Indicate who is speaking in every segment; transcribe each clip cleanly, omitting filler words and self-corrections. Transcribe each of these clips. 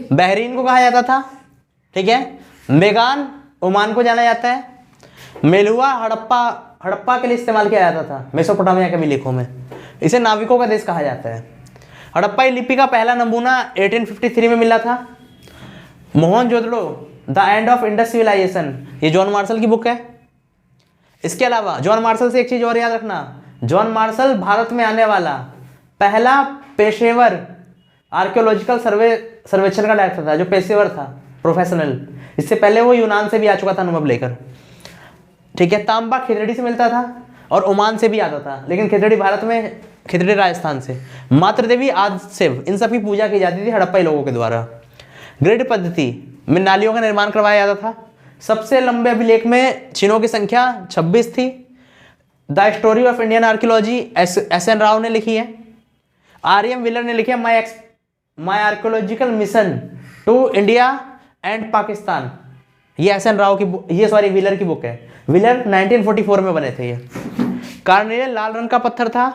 Speaker 1: Bahrain को कहा जाता था, ठीक है। मेगान ओमान को जाना जाता है। मेलुआ हड़प्पा के लिए इस्तेमाल किया जाता था मेसोपोटामिया के अभिलेखों में। इसे नाविकों का देश कहा जाता है। हड़प्पाई लिपि का पहला नमूना 1853 में मिला था। Mohenjodaro the end of Indus civilization, ये जॉन मार्शल की बुक है। इसके अलावा जॉन मार्शल से एक चीज और याद रखना, जॉन मार्शल भारत में आने वाला पहला पेशेवर आर्कियोलॉजिकल सर्वेक्षण का डायरेक्टर था, जो पेशेवर था, प्रोफेशनल। इससे पहले वो यूनान से भी आ चुका था अनुभव लेकर, ठीक है। तांबा खिचड़ी से मिलता था और ओमान से भी आता था, लेकिन खिचड़ी भारत में, खिचड़ी राजस्थान से। मातृ देवी आदि शिव, इन सब की पूजा की जाती थी हड़प्पाई लोगों के द्वारा। ग्रिड पद्धति में नालियों का निर्माण करवाया जाता था। सबसे लंबे अभिलेख में चिन्हों की संख्या 26 थी। The story of Indian archaeology S N. Rao ने लिखी है। आर.एम. विलर ने लिखी है my archaeological mission to India and Pakistan. ये एस.एन. राव की विलर की बुक है। विलर 1944 में बने थे ये। कार्नेलियन लाल रंग का पत्थर था।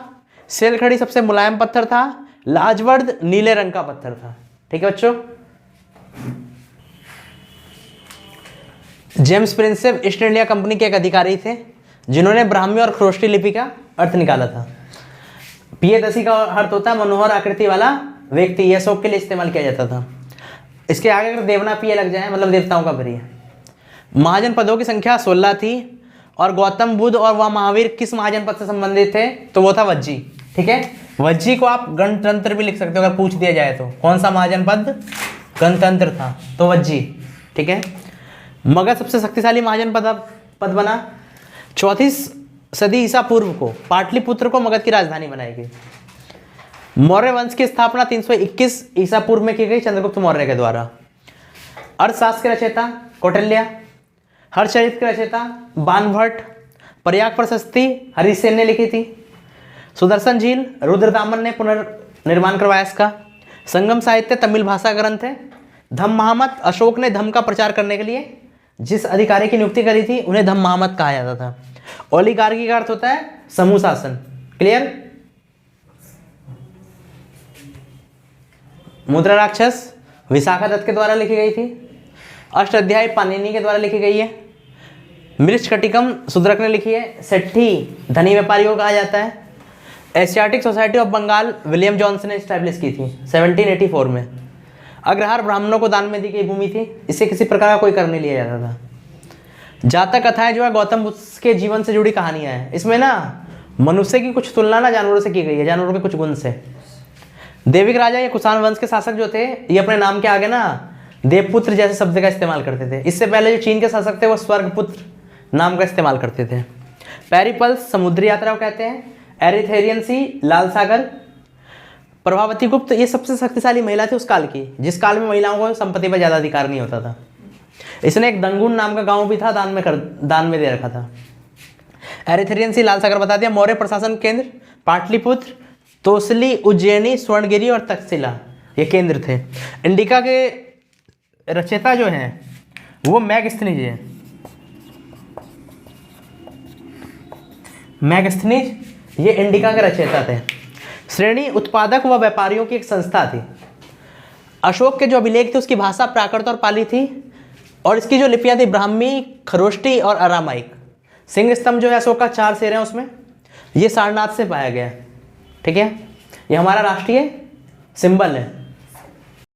Speaker 1: सेलखड़ी सबसे मुलायम पत्थर था। लाजवर्द नीले रंग का पत्थर था, ठीक है बच्चों। James Prinsep east India company के एक अधिकारी थे, जिन्होंने ब्राह्मी और खरोष्टी लिपि का अर्थ निकाला था। पियदसी का अर्थ होता है मनोहर आकृति वाला व्यक्ति, यह शोक के लिए इस्तेमाल किया जाता था। इसके आगे अगर देवना पिय लग जाए मतलब देवताओं का प्रिय। महाजनपदों की संख्या 16 थी और गौतम बुद्ध और वह महावीर किस महाजनपद से संबंधित थे, तो वो था वज्जी, ठीक है। वज्जी को आप गणतंत्र भी लिख सकते हो अगर पूछ दिया जाए तो। कौन सा महाजनपद गणतंत्र था, तो वज्जी, ठीक है। मगध सबसे शक्तिशाली महाजनपद बना। 34 सदी ईसा पूर्व को पाटलिपुत्र को मगध की राजधानी बनाई गई। मौर्य वंश की स्थापना 321 ईसा पूर्व में की गई चंद्रगुप्त मौर्य के द्वारा। अर्थशास्त्र के रचयिता कौटिल्य। हर्षचरित के रचयिता बाणभट्ट। प्रयाग प्रशस्ति हरिसेन ने लिखी थी। सुदर्शन झील रुद्रदामन ने पुनर्निर्माण करवाया इसका। संगम साहित्य तमिल भाषा ग्रंथ है। धम्म महामत अशोक ने धम्म का प्रचार करने के लिए जिस अधिकारी की नियुक्ति करी थी उन्हें धम्म महामत कहा जाता था। ओलिगार्की का अर्थ होता है समूह शासन, क्लियर। मुद्रा राक्षस विशाखा दत्त के द्वारा लिखी गई थी। अष्टाध्यायी पाणिनि के द्वारा लिखी गई है। मृच्छकटिकम शूद्रक ने लिखी है। सेट्ठी धनी व्यापारियों को कहा जाता है। Asiatic Society of Bengal William Jones ने स्टैब्लिश की थी 1784 में। अग्रहार ब्राह्मणों को दान में दी गई भूमि थी, इससे किसी प्रकार का कोई कर नहीं लिया जाता था। जातक कथाएं जो है गौतम बुद्ध के जीवन से जुड़ी कहानियां हैं। इसमें ना मनुष्य की कुछ तुलना ना जानवरों से की गई है, जानवरों के कुछ गुण से। देविक राजा या कुषाण वंश के शासक जो थे, ये अपने नाम के आगे ना देवपुत्र जैसे शब्द का इस्तेमाल करते थे। इससे पहले जो चीन के शासक थे वो स्वर्गपुत्र नाम का इस्तेमाल करते थे। पेरिपल्स समुद्री यात्रा को कहते हैं। एरिथेरियन सी लाल सागर। प्रभावती गुप्त ये सबसे शक्तिशाली महिला थी उस काल की, जिस काल में महिलाओं को संपत्ति पर ज़्यादा अधिकार नहीं होता था। इसने एक दंगुन नाम का गांव भी था दान में दे रखा था। एरिथेरियन सी लाल सागर बता दिया। मौर्य प्रशासन केंद्र पाटलिपुत्र, तोसली, उज्जैनी, स्वर्णगिरी और तक्षशिला ये केंद्र थे। इंडिका के रचयिता जो हैं वो मैगस्थनीज है। मैगस्थनीज ये इंडिका के रचयिता थे। श्रेणी उत्पादक व व्यापारियों की एक संस्था थी। अशोक के जो अभिलेख थे उसकी भाषा प्राकृत और पाली थी और इसकी जो लिपियां थी ब्राह्मी, खरोष्टी और अरामाइक। सिंह स्तंभ जो है अशोक का 4 शेर हैं उसमें, ये सारनाथ से पाया गया, ठीक है। ये हमारा राष्ट्रीय सिंबल है।